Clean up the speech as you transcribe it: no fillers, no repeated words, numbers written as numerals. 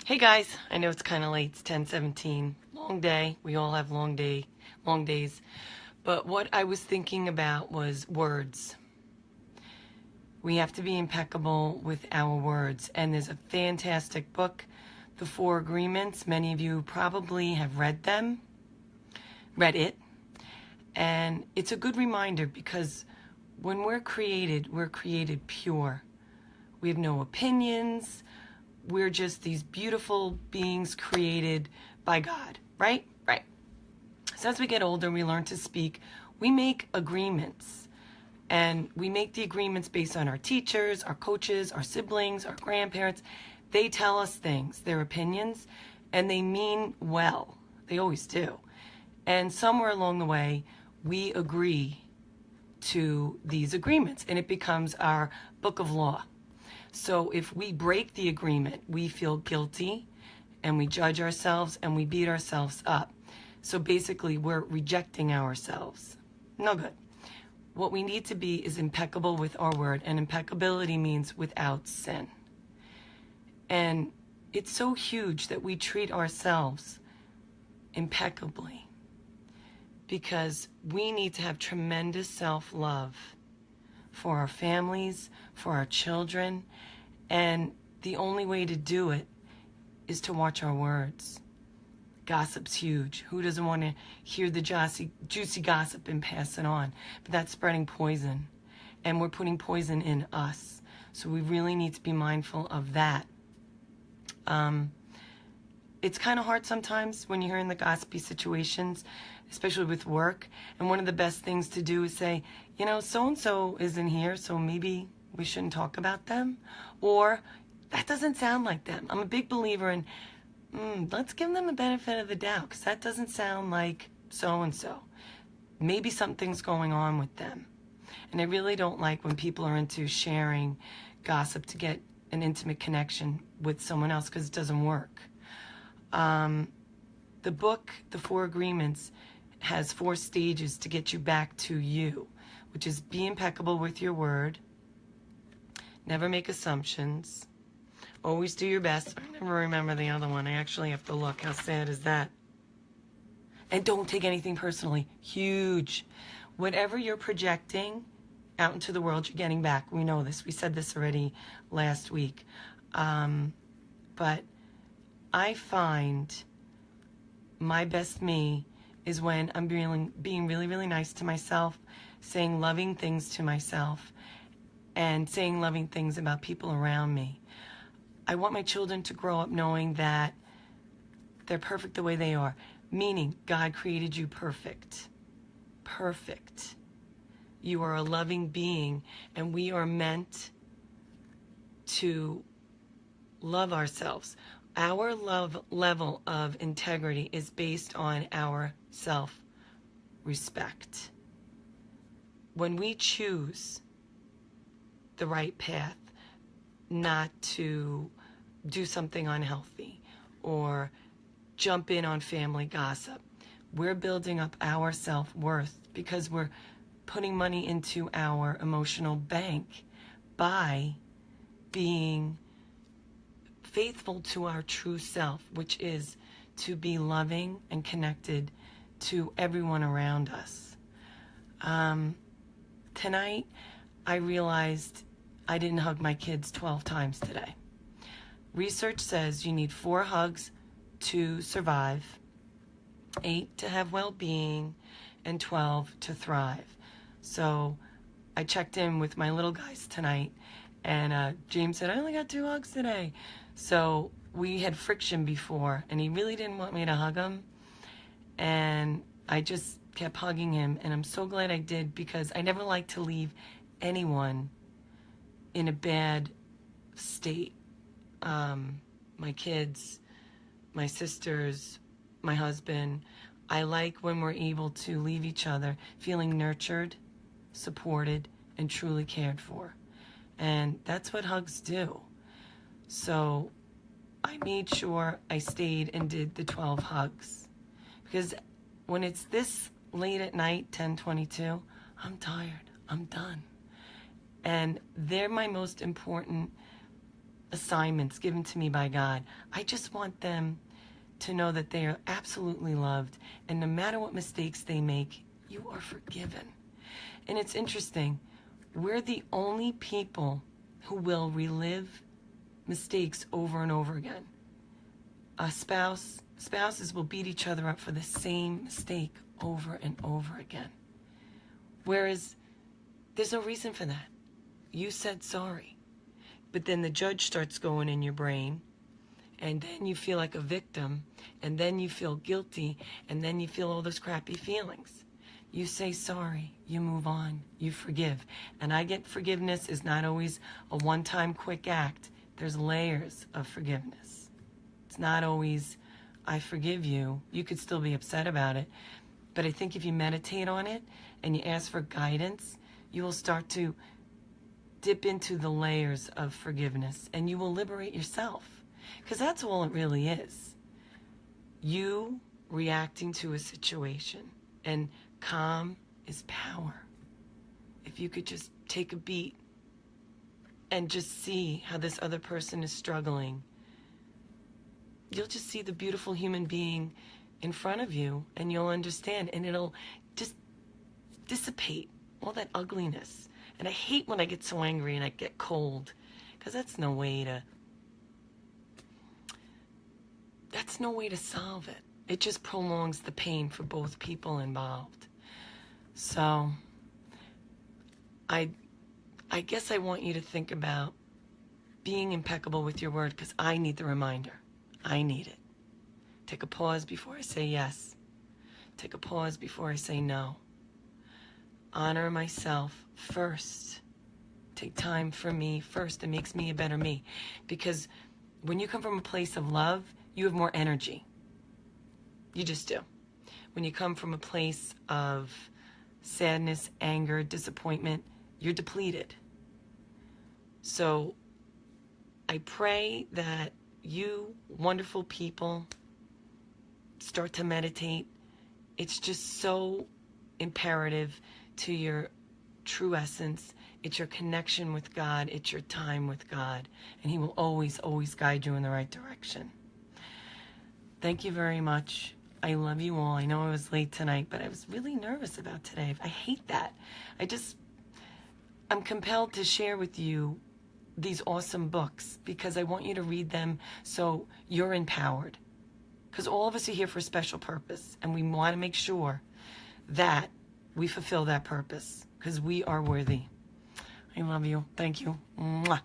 Hey guys, I know it's kind of late. It's 10:17. Long day. We all have long days. But what I was thinking about was words. We have to be impeccable with our words. And there's a fantastic book, The Four Agreements. Many of you probably have read it. And it's a good reminder because when we're created pure. We have no opinions. We're just these beautiful beings created by God, right? Right. So as we get older, we learn to speak. We make agreements. And we make the agreements based on our teachers, our coaches, our siblings, our grandparents. They tell us things, their opinions, and they mean well. They always do. And somewhere along the way, we agree to these agreements, and it becomes our book of law. So if we break the agreement, we feel guilty and we judge ourselves and we beat ourselves up. So basically, we're rejecting ourselves. No good. What we need to be is impeccable with our word, and impeccability means without sin. And it's so huge that we treat ourselves impeccably because we need to have tremendous self-love for our families, for our children, and the only way to do it is to watch our words. Gossip's huge. Who doesn't want to hear the juicy gossip and pass it on? But that's spreading poison, and we're putting poison in us. So we really need to be mindful of that. It's kind of hard sometimes when you're in the gossipy situations, especially with work. And one of the best things to do is say, you know, so-and-so isn't here, so maybe we shouldn't talk about them. Or, that doesn't sound like them. I'm a big believer in, let's give them the benefit of the doubt, because that doesn't sound like so-and-so. Maybe something's going on with them. And I really don't like when people are into sharing gossip to get an intimate connection with someone else, because it doesn't work. The book, The Four Agreements, has 4 stages to get you back to you, which is be impeccable with your word, never make assumptions, always do your best. I never remember the other one. I actually have to look. How sad is that? And don't take anything personally. Huge. Whatever you're projecting out into the world, you're getting back. We know this. We said this already last week. But I find my best me is when I'm being really, really nice to myself, saying loving things to myself, and saying loving things about people around me. I want my children to grow up knowing that they're perfect the way they are, meaning God created you perfect. Perfect. You are a loving being, and we are meant to love ourselves. Our love level of integrity is based on our self-respect. When we choose the right path, not to do something unhealthy or jump in on family gossip, we're building up our self-worth because we're putting money into our emotional bank by being faithful to our true self, which is to be loving and connected to everyone around us. Tonight, I realized I didn't hug my kids 12 times today. Research says you need 4 hugs to survive, 8 to have well-being, and 12 to thrive. So I checked in with my little guys tonight, and James said, I only got 2 hugs today. So we had friction before, and he really didn't want me to hug him. And I just kept hugging him, and I'm so glad I did, because I never like to leave anyone in a bad state. My kids, my sisters, my husband. I like when we're able to leave each other feeling nurtured, supported, and truly cared for. And that's what hugs do. So I made sure I stayed and did the 12 hugs. Because when it's this late at night, 10:22, I'm tired. I'm done. And they're my most important assignments given to me by God. I just want them to know that they are absolutely loved, and no matter what mistakes they make, you are forgiven. And it's interesting, we're the only people who will relive mistakes over and over again. Spouses will beat each other up for the same mistake over and over again. Whereas there's no reason for that. You said sorry. But then the judge starts going in your brain, and then you feel like a victim, and then you feel guilty, and then you feel all those crappy feelings. You say sorry, you move on, you forgive. And I get forgiveness is not always a one-time quick act. There's layers of forgiveness. It's not always, I forgive you. You could still be upset about it. But I think if you meditate on it and you ask for guidance, you will start to dip into the layers of forgiveness, and you will liberate yourself. Because that's all it really is. You reacting to a situation, and calm is power. If you could just take a beat and just see how this other person is struggling, you'll just see the beautiful human being in front of you, and you'll understand, and it'll just dissipate all that ugliness. And I hate when I get so angry and I get cold, because that's no way to solve it. It just prolongs the pain for both people involved. So I guess I want you to think about being impeccable with your word, because I need the reminder. I need it. Take a pause before I say yes. Take a pause before I say no. Honor myself first. Take time for me first. It makes me a better me. Because when you come from a place of love, you have more energy. You just do. When you come from a place of sadness, anger, disappointment, you're depleted. So I pray that you wonderful people start to meditate. It's just so imperative to your true essence. It's your connection with God. It's your time with God. And He will always, always guide you in the right direction. Thank you very much. I love you all. I know I was late tonight, but I was really nervous about today. I hate that. I'm compelled to share with you these awesome books because I want you to read them so you're empowered. Because all of us are here for a special purpose, and we want to make sure that we fulfill that purpose because we are worthy. I love you. Thank you. Mwah.